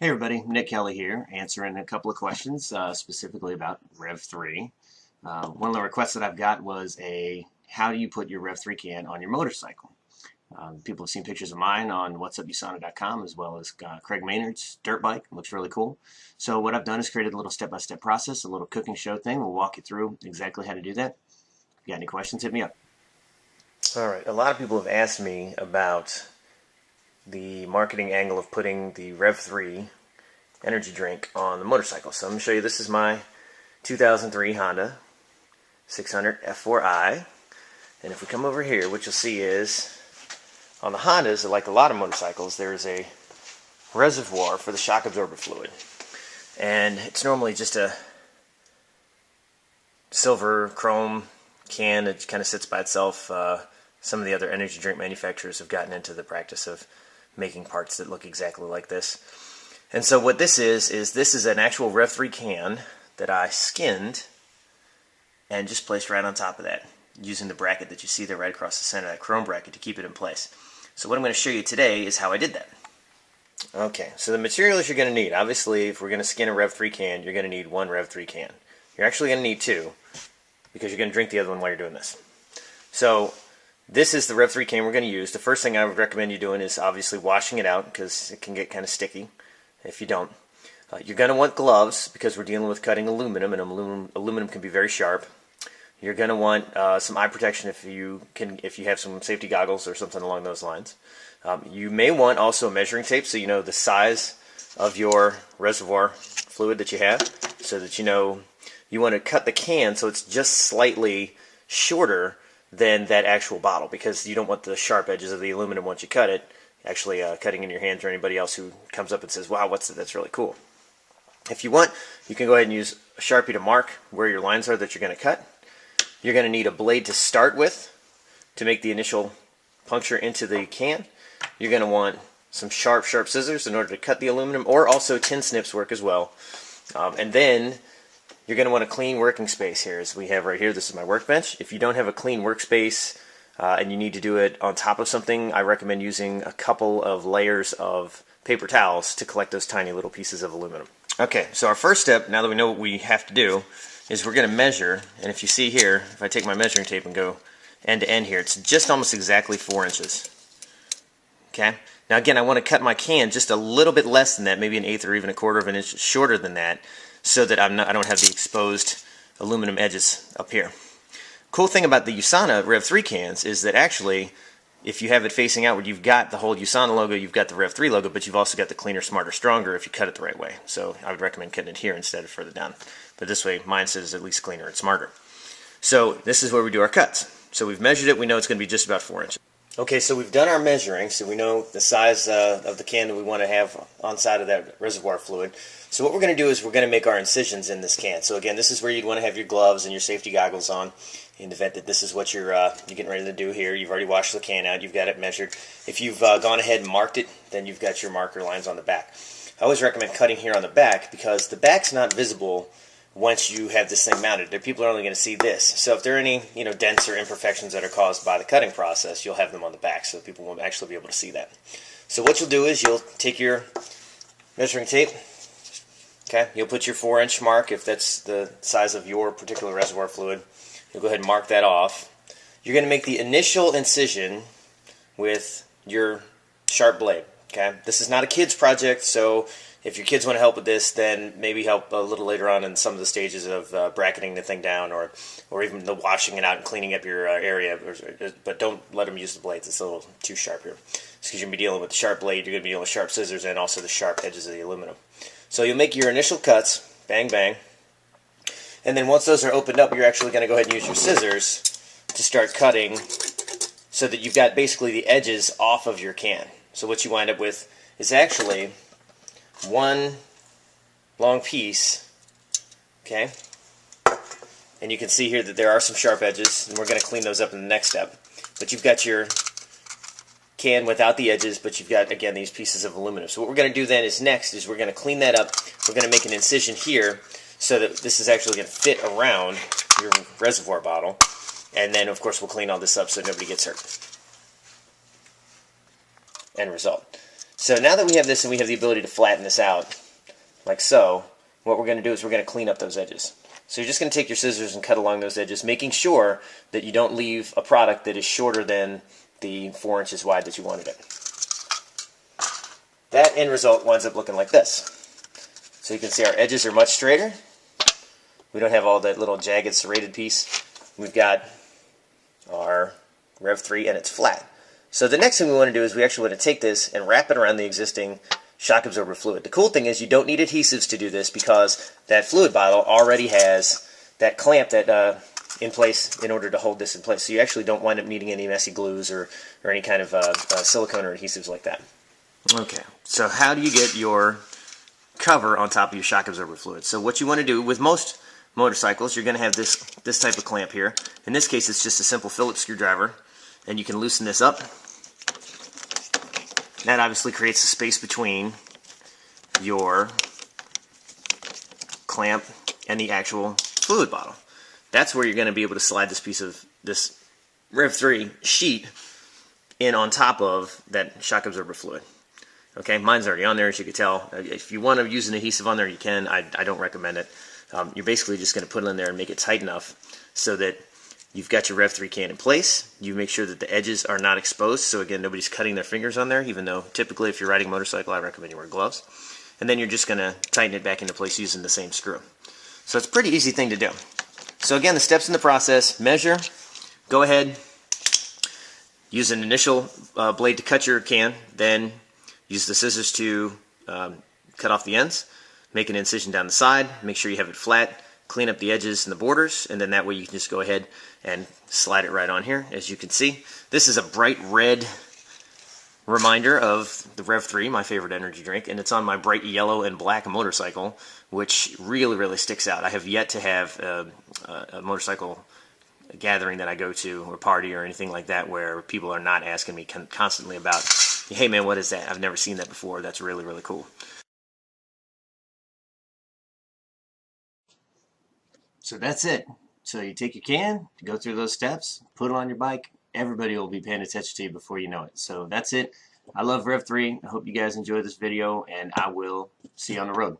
Hey everybody, Nick Kelly here, answering a couple of questions specifically about Rev3. One of the requests that I've got was how do you put your Rev3 can on your motorcycle? People have seen pictures of mine on whatsupusana.com as well as Craig Maynard's dirt bike. It looks really cool. So what I've done is created a little step-by-step process, a little cooking show thing. We'll walk you through exactly how to do that. If you got any questions, hit me up. All right, a lot of people have asked me about the marketing angle of putting the Rev3 energy drink on the motorcycle. So I'm going to show you, this is my 2003 Honda 600 F4i. And if we come over here, what you'll see is on the Hondas, like a lot of motorcycles, there is a reservoir for the shock absorber fluid. And it's normally just a silver chrome can. It kind of sits by itself. Some of the other energy drink manufacturers have gotten into the practice of making parts that look exactly like this. And so what this is this is an actual Rev3 can that I skinned and just placed right on top of that, using the bracket that you see there right across the center, that chrome bracket, to keep it in place. So what I'm going to show you today is how I did that. Okay, so the materials you're going to need, obviously if we're going to skin a Rev3 can, you're going to need one Rev3 can. You're actually going to need two, because you're going to drink the other one while you're doing this. So this is the Rev3 can we're going to use. The first thing I would recommend you doing is obviously washing it out, because it can get kind of sticky if you don't. You're going to want gloves, because we're dealing with cutting aluminum, and aluminum can be very sharp. You're going to want some eye protection if you have some safety goggles or something along those lines. You may want also a measuring tape, so you know the size of your reservoir fluid that you have, so that you know you want to cut the can so it's just slightly shorter than that actual bottle, because you don't want the sharp edges of the aluminum once you cut it actually cutting in your hands, or anybody else who comes up and says, wow, that's really cool. If you want, you can go ahead and use a Sharpie to mark where your lines are that you're going to cut. You're going to need a blade to start with to make the initial puncture into the can. You're going to want some sharp scissors in order to cut the aluminum, or also tin snips work as well. And then you're going to want a clean working space here, as we have right here. This is my workbench. If you don't have a clean workspace and you need to do it on top of something, I recommend using a couple of layers of paper towels to collect those tiny little pieces of aluminum. Okay, so our first step, now that we know what we have to do, is we're going to measure. And if you see here, if I take my measuring tape and go end to end here, it's just almost exactly 4 inches. Okay, now again, I want to cut my can just a little bit less than that, maybe 1/8 or even 1/4 of an inch shorter than that, so that I don't have the exposed aluminum edges up here. Cool thing about the USANA Rev3 cans is that actually, if you have it facing outward, you've got the whole USANA logo, you've got the Rev3 logo, but you've also got the cleaner, smarter, stronger if you cut it the right way. So I would recommend cutting it here instead of further down. But this way, mine says at least cleaner and smarter. So this is where we do our cuts. So we've measured it, we know it's going to be just about 4 inches. Okay, so we've done our measuring, so we know the size of the can that we want to have on side of that reservoir fluid. So what we're going to do is we're going to make our incisions in this can. So again, this is where you'd want to have your gloves and your safety goggles on, in the event that this is what you're getting ready to do here. You've already washed the can out, you've got it measured. If you've gone ahead and marked it, then you've got your marker lines on the back. I always recommend cutting here on the back, because the back's not visible once you have this thing mounted. People are only going to see this. So if there are any dents or imperfections that are caused by the cutting process, you'll have them on the back, so people won't actually be able to see that. So what you'll do is you'll take your measuring tape. Okay, you'll put your 4-inch mark if that's the size of your particular reservoir fluid. You'll go ahead and mark that off. You're going to make the initial incision with your sharp blade. Okay, this is not a kid's project, so if your kids want to help with this, then maybe help a little later on in some of the stages of bracketing the thing down, or even the washing it out and cleaning up your area. But don't let them use the blades. It's a little too sharp here. Because you're going to be dealing with the sharp blade, you're going to be dealing with sharp scissors, and also the sharp edges of the aluminum. So you'll make your initial cuts, bang, bang. And then once those are opened up, you're actually going to go ahead and use your scissors to start cutting, so that you've got basically the edges off of your can. So what you wind up with is actually one long piece, okay? And you can see here that there are some sharp edges, and we're going to clean those up in the next step. But you've got your can without the edges, but you've got, again, these pieces of aluminum. So what we're going to do then is next is we're going to clean that up. We're going to make an incision here so that this is actually going to fit around your reservoir bottle. And then, of course, we'll clean all this up so nobody gets hurt. End result. So now that we have this and we have the ability to flatten this out, like so, what we're going to do is we're going to clean up those edges. So you're just going to take your scissors and cut along those edges, making sure that you don't leave a product that is shorter than the 4 inches wide that you wanted it. That end result winds up looking like this. So you can see our edges are much straighter. We don't have all that little jagged serrated piece. We've got our Rev3 and it's flat. So the next thing we want to do is we actually want to take this and wrap it around the existing shock absorber fluid. The cool thing is you don't need adhesives to do this because that fluid bottle already has that clamp that in place in order to hold this in place. So you actually don't wind up needing any messy glues or any kind of silicone or adhesives like that. Okay, so how do you get your cover on top of your shock absorber fluid? So what you want to do with most motorcycles, you're going to have this type of clamp here. In this case, it's just a simple Phillips screwdriver, and you can loosen this up. That obviously creates a space between your clamp and the actual fluid bottle. That's where you're going to be able to slide this piece of this Rev3 sheet in on top of that shock absorber fluid. Okay, mine's already on there, as you can tell. If you want to use an adhesive on there, you can. I don't recommend it. You're basically just going to put it in there and make it tight enough so that you've got your Rev3 can in place. You make sure that the edges are not exposed, so again, nobody's cutting their fingers on there, even though typically if you're riding a motorcycle, I recommend you wear gloves. And then you're just going to tighten it back into place using the same screw. So it's a pretty easy thing to do. So again, the steps in the process: measure, go ahead, use an initial blade to cut your can, then use the scissors to cut off the ends, make an incision down the side, make sure you have it flat, clean up the edges and the borders, and then that way you can just go ahead and slide it right on here. As you can see, this is a bright red reminder of the Rev3, my favorite energy drink, and it's on my bright yellow and black motorcycle, which really sticks out. I have yet to have a motorcycle gathering that I go to or party or anything like that where people are not asking me constantly about, hey man, what is that? I've never seen that before. That's really cool. So that's it. So you take your can, go through those steps, put it on your bike. Everybody will be paying attention to you before you know it. So that's it. I love Rev3. I hope you guys enjoyed this video, and I will see you on the road.